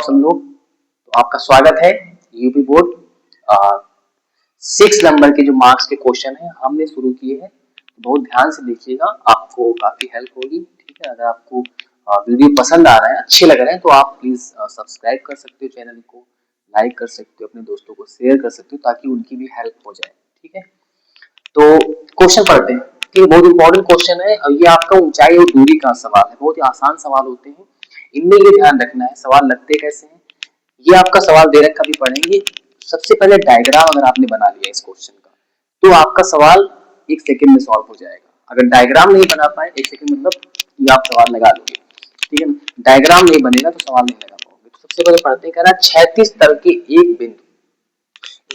सब लोग, तो आपका स्वागत है यूपी बोर्ड 6 नंबर के जो मार्क्स के क्वेश्चन है हमने शुरू किए हैं। बहुत ध्यान से देखिएगा, आपको काफी हेल्प होगी। ठीक है, अगर आपको वीडियो पसंद आ रहा है, अच्छे लग रहे हैं तो आप प्लीज सब्सक्राइब कर सकते हो चैनल को, लाइक कर सकते हो, अपने दोस्तों को शेयर कर सकते हो ताकि उनकी भी हेल्प हो जाए। ठीक है, तो क्वेश्चन पढ़ते हैं। ठीक, बहुत इंपॉर्टेंट क्वेश्चन है और ये आपका ऊंचाई और दूरी का सवाल है। बहुत ही आसान सवाल होते हैं, इनमें ये ध्यान रखना है सवाल लगते कैसे हैं। ये आपका सवाल दे रखा भी पढ़ेंगे। सबसे पहले डायग्राम अगर आपने बना लिया इस क्वेश्चन का तो आपका सवाल 1 सेकंड में सॉल्व हो जाएगा। अगर डायग्राम नहीं बना पाए 1 सेकंड मतलब ये आप सवाल लगा लोगे। ठीक है ना, डायग्राम नहीं बनेगा तो सवाल नहीं लगा पाओगे। तो सबसे पहले पढ़ते हैं, कह रहा है 36 तल के एक बिंदु,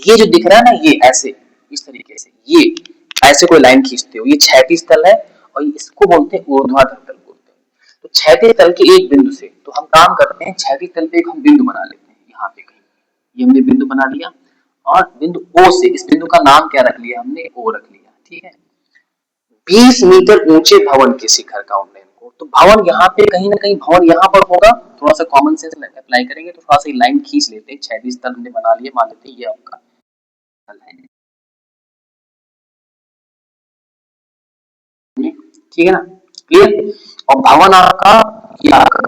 ये जो दिख रहा है ना, ये ऐसे इस तरीके से, ये ऐसे कोई लाइन खींचते हो, ये 36 तल है और इसको बोलते हैं ऊर्ध्वाधर तल बोलते हैं। तो 36 तल के एक बिंदु से तो हम काम करते हैं, 36 तल पे एक हम बिंदु बना लेते हैं। यहाँ पे कहीं ये हमने बिंदु बना लिया और बिंदु ओ से, इस बिंदु का नाम क्या रख लिया हमने, ओ रख लिया। ठीक है, 20 मीटर ऊंचे भवन के शिखर का उन्नयन को, तो भवन यहाँ पे कहीं ना कहीं भवन यहाँ पर होगा। थोड़ा सा कॉमन सेंस अप्लाई करेंगे तो थोड़ा सा लाइन खींच लेते हैं। 36 तल हमने बना लिए, मान लेते हैं ये आपका तल है। ठीक है ना, क्लियर। और भवन आपका ये आपका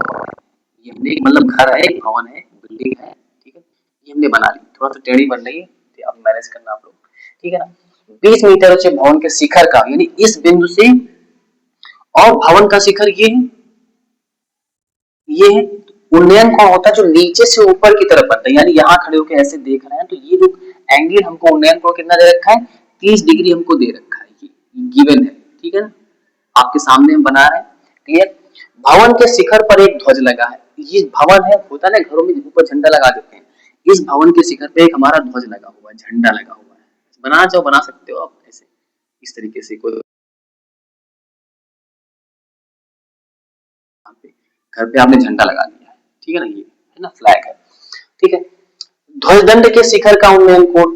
ये हमने मतलब घर है, एक भवन है, बिल्डिंग है। ठीक है, ये हमने बना ली, थोड़ा सा टेढ़ी बन रही है तो आप मैनेज करना आप लोग। ठीक है ना, 20 मीटर ऊंचे भवन के शिखर का, यानी इस बिंदु से, और भवन का शिखर ये है, ये है। उन्नयन कौन होता है, जो नीचे से ऊपर की तरफ बनता है, यानी यहाँ खड़े होकर ऐसे देख रहे हैं तो ये जो एंगल हमको उन्नयन को कितना दे रखा है, 30 डिग्री हमको दे रखा है, ये गिवन है। ठीक है ना, आपके सामने हम बना रहे हैं, क्लियर। भवन के शिखर पर एक ध्वज लगा है, ये भवन है, होता है ना घरों में ऊपर झंडा लगा देते हैं, इस भवन के शिखर पे एक हमारा ध्वज लगा हुआ है, झंडा लगा हुआ है। बनाना चाहो बना सकते हो आप ऐसे, इस तरीके से कोई घर पे आपने झंडा लगा दिया है। ठीक है ना, ये है ना फ्लैग है। ठीक है, ध्वज दंड के शिखर का उन्नयन कोण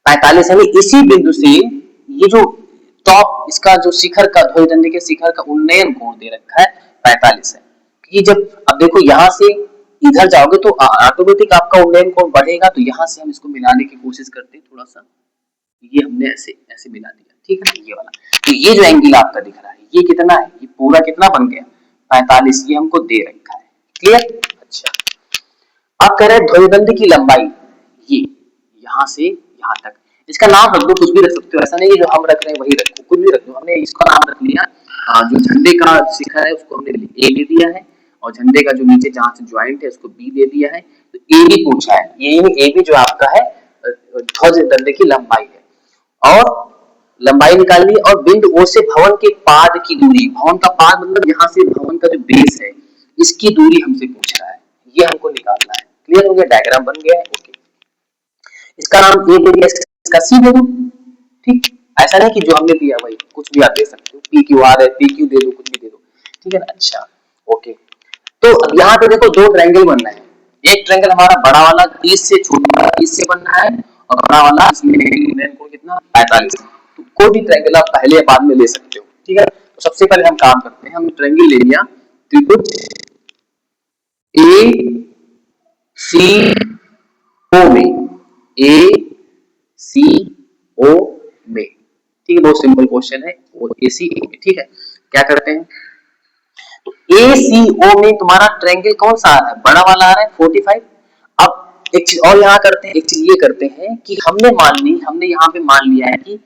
45 है। इसी बिंदु से ये जो टॉप, इसका जो शिखर का, ध्वज दंड के शिखर का उन्नयन कोण दे रखा है 45 है। ये जब अब देखो यहाँ से इधर जाओगे तो ऑटोमेटिक आपका उन्नयन कोण बढ़ेगा, तो यहाँ से हम इसको मिलाने की कोशिश करते हैं थोड़ा सा, ये हमने ऐसे ऐसे मिला दिया। ठीक है ना, ये वाला, तो ये जो एंगल आपका दिख रहा है ये कितना है, ये पूरा कितना बन गया 45, ये हमको दे रखा है। क्लियर। अच्छा, अब कह रहे हैं ध्वजदंड की लंबाई, ये यहाँ से यहाँ तक, इसका नाम रख दो, कुछ भी रख सकते हो, ऐसा नहीं जो हम रख रहे हैं वही रखो, कुछ भी रख दो। हमने इसका नाम रख लिया, जो झंडे का शिखर है उसको हमने ए दे दिया है, और झंडे का जो नीचे जहां से ज्वाइंट है उसको बी दे दिया है। तो ए बी पूछा है, ये ए बी जो आपका है ध्वज दंड की लंबाई है, और लंबाई निकालनी, और बिंदु ओ से भवन के पाद की दूरी, भवन का पाद मतलब यहाँ से भवन का जो बेस है इसकी दूरी हमसे पूछ रहा है, ये हमको निकालना है। क्लियर हो गया, डायग्राम बन गया है। ओके, इसका नाम ए दे दिया, इसका सी दे दो। ठीक, ऐसा नहीं कि जो हमने दिया वही, कुछ भी आप दे सकते हो, पी क्यू आर है, पी क्यू दे दो, कुछ भी दे दो। ठीक है ना, अच्छा ओके। तो यहाँ पे देखो दो ट्रायंगल बनना है, एक ट्रायंगल हमारा बड़ा वाला 30 से, छोटा वाला 30 से बनना है, और बड़ा वाला इसमें कोण कितना 45। तो कोई भी ट्रायंगल आप पहले या बाद में ले सकते हो। ठीक है, तो सबसे पहले हम काम करते हैं, हम ट्रायंगल ले लिया त्रिभुज ए सी ओ में, ए सी ओ में। ठीक है, बहुत सिंपल क्वेश्चन है, वो ए सी ओ में। ठीक है, क्या करते हैं, तो ए सी ओ में तुम्हारा ट्रायंगल कौन सा आ रहा है, बड़ा वाला आ रहा है 45। अब एक चीज और यहाँ करते हैं, एक चीज ये करते हैं कि हमने यहाँ पे मान लिया है कि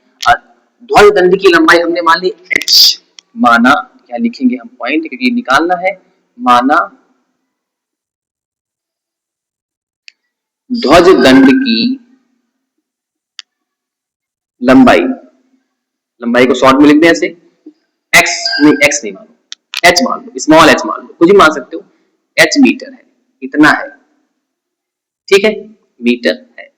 ध्वज दंड की लंबाई हमने मान ली h, माना, क्या लिखेंगे हम पॉइंट, क्योंकि निकालना है, माना ध्वज दंड की लंबाई, लंबाई को शॉर्ट में लिखते हैं ऐसे, x नहीं, x नहीं मानो, h मान लो, स्मॉल h मान लो, कुछ भी मान सकते हो, h मीटर है, इतना है। ठीक है, मीटर है।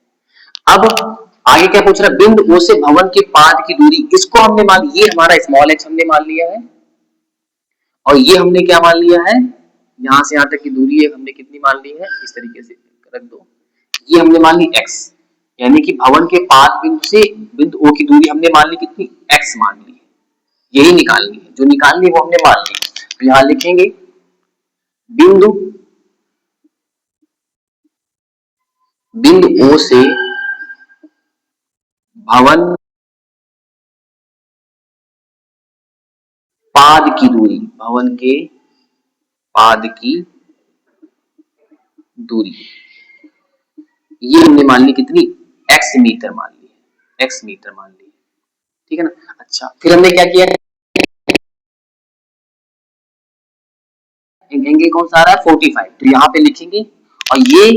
अब आगे क्या पूछ रहा है, बिंदु ओ से भवन के पाद की दूरी, इसको हमने मान, ये हमारा स्मॉल h हमने मान लिया है, और ये हमने क्या मान लिया है, यहां से यहां तक की दूरी है हमने कितनी मान ली है, इस तरीके से रख दो, ये हमने मान ली x, यानी कि भवन के पाद बिंदु से बिंदु ओ की दूरी हमने मान ली कितनी, x मान ली है, यही निकालनी है, जो निकालनी है वो हमने मान ली। तो यहां लिखेंगे बिंदु बिंदु ओ से भवन पाद की दूरी, भवन के पाद की दूरी, ये हमने मान ली कितनी, x मीटर मान ली है, x मीटर मान ली है, ठीक है ना। अच्छा फिर हमने क्या किया, एंगल कौन सा आ रहा है 45, तो यहाँ पे लिखेंगे। और ये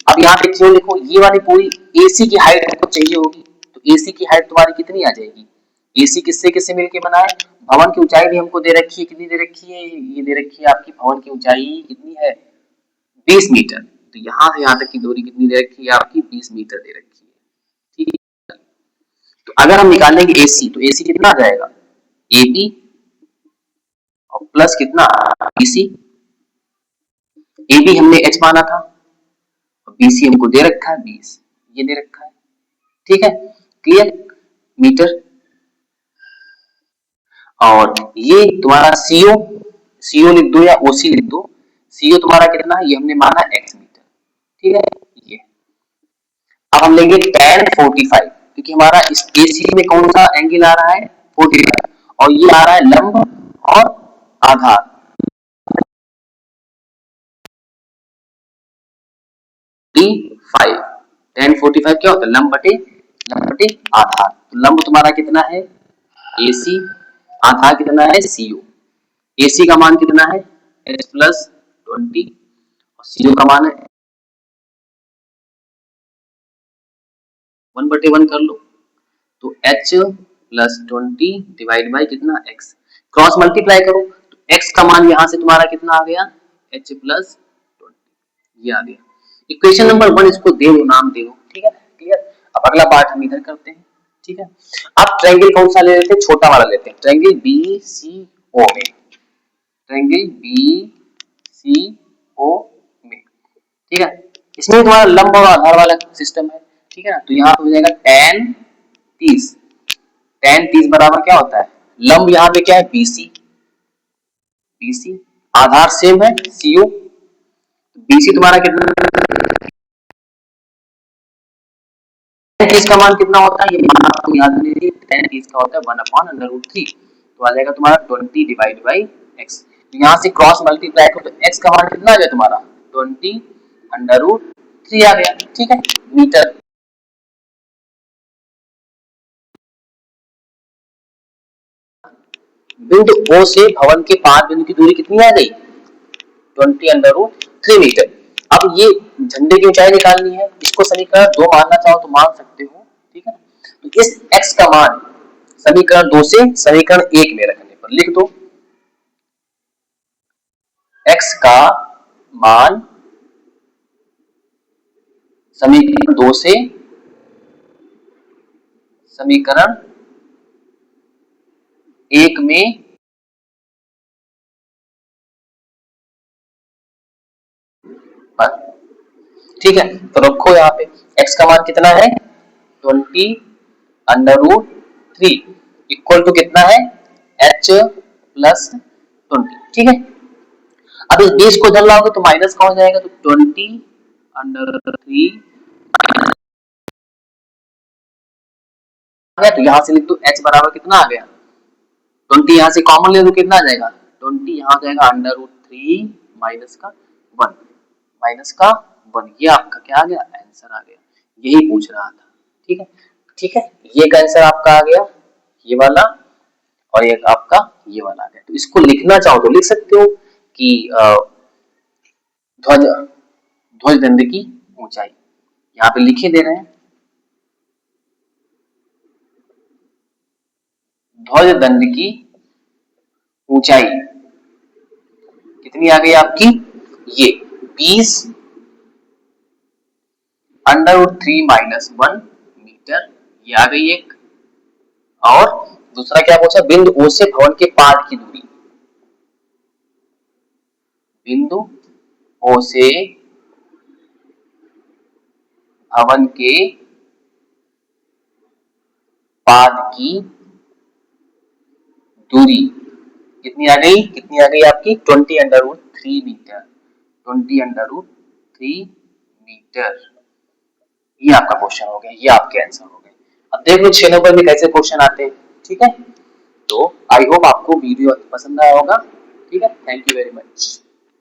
अब यहाँ पे क्यों लिखो, ये वाली पूरी एसी की हाइट हमको चाहिए होगी, तो एसी की हाइट तुम्हारी कितनी आ जाएगी, एसी किससे किससे मिलके बना है, भवन की ऊंचाई भी हमको दे रखी है, कितनी दे रखी है, ये दे रखी है आपकी भवन की ऊंचाई कितनी है 20 मीटर, तो यहाँ से यहाँ तक की दूरी कितनी दे रखी है आपकी 20 मीटर दे रखी है, ठीक है। तो अगर हम निकालेंगे एसी, तो एसी कितना आ जाएगा एपी और प्लस कितना बीसी, एबी हमने एच माना था और बीसी हमको दे रखा है 20, ये दे रखा है, ठीक है, क्लियर, मीटर। और ये तुम्हारा सीओ, सीओ लिख दो या ओसी लिख दो, सीओ तुम्हारा कितना है, ये हमने माना एक्स मीटर, ठीक है। ये अब हम लेंगे tan 45, क्योंकि हमारा इस एसी में कौन सा एंगल आ रहा है 45, और ये आ रहा है लंब और आधार, फाइव, tan 45 क्या होता है, लंब बटे आधार, तो लंब तुम्हारा कितना है एसी, आधार कितना है सीओ, एसी का मान कितना है एच प्लस 20 और सीओ का मान है 1/1 कर लो, तो एच प्लस 20 डिवाइड बाई कितना एक्स, क्रॉस मल्टीप्लाई करो, तो एक्स का मान यहां से तुम्हारा कितना आ गया एच प्लस 20, ये आ गया। इक्वेशन नंबर 1 इसको दे दो, नाम दे दो, ठीक है, क्लियर। अब अगला पार्ट हम इधर करते हैं, ठीक है। अब ट्रायंगल कौन सा ले लेते हैं, छोटा वाला लेते हैं, ट्रायंगल बी सी ओ में, ट्रायंगल बी सी ओ में, ठीक है। इसमें तुम्हारा लंब और आधार वाला सिस्टम है, ठीक है ना, तो यहाँ पे हो जाएगा tan 30, tan 30 बराबर क्या होता है, लंब यहाँ पे क्या है बीसी, बीसी आधार सेम है सीओ, बीसी तुम्हारा कितना, tan 30 का मान कितना होता है, ये मान आपको याद नहीं है, tan 30 का होता है 1/√3, तो आ जाएगा तुम्हारा 20 डिवाइड बाई एक्स, तो यहाँ से क्रॉस मल्टीप्लाई करो तो एक्स का मान कितना आ गया तुम्हारा 20/√3 आ गया, ठीक है, मीटर। बिंदु ओ से भवन के पाद बिंदु की दूरी कितनी आ गई 20/√3 मीटर। अब ये झंडे की ऊंचाई निकालनी है, इसको समीकरण 2 मानना चाहो तो मान सकते हो, ठीक है। तो इस x का मान समीकरण 2 से समीकरण 1 में रखने पर लिख दो, x का मान समीकरण 2 से समीकरण 1 में, ठीक है, तो रखो यहाँ पे x का मान कितना है 20/√3 इक्वल टू कितना है h प्लस 20, ठीक है। अब इस 20 को इधर लाओगे तो माइनस का हो जाएगा, तो 20/3 आ गया, तो यहाँ से लिख दो h बराबर कितना आ गया 20, यहाँ से कॉमन ले लो कितना आ जाएगा 20, यहाँ आ जाएगा √3 माइनस का 1, माइनस का 1, ये आपका क्या आ गया आंसर आ गया, यही पूछ रहा था, ठीक है, ठीक है, ये का आंसर आपका आ गया ये वाला, और एक आपका ये वाला आ गया। तो इसको लिखना चाहो तो लिख सकते हो कि ध्वज ध्वज दंड की ऊंचाई, यहाँ पे लिखे दे रहे हैं ध्वज दंड की ऊंचाई कितनी आ गई आपकी, ये 20/√3 माइनस 1 मीटर, ये आ गई एक। और दूसरा क्या पूछा, बिंदु ओ से भवन के पाद की दूरी, बिंदु ओ से भवन के पाद की दूरी कितनी आ गई, कितनी आ गई आपकी 20/√3 मीटर, 20/√3 मीटर, आपका क्वेश्चन हो गया, ये आपके आंसर हो गए। अब देख लो 6 नंबर में कैसे क्वेश्चन आते हैं। ठीक है, तो आई होप आपको वीडियो पसंद आया होगा। ठीक है, थैंक यू वेरी मच।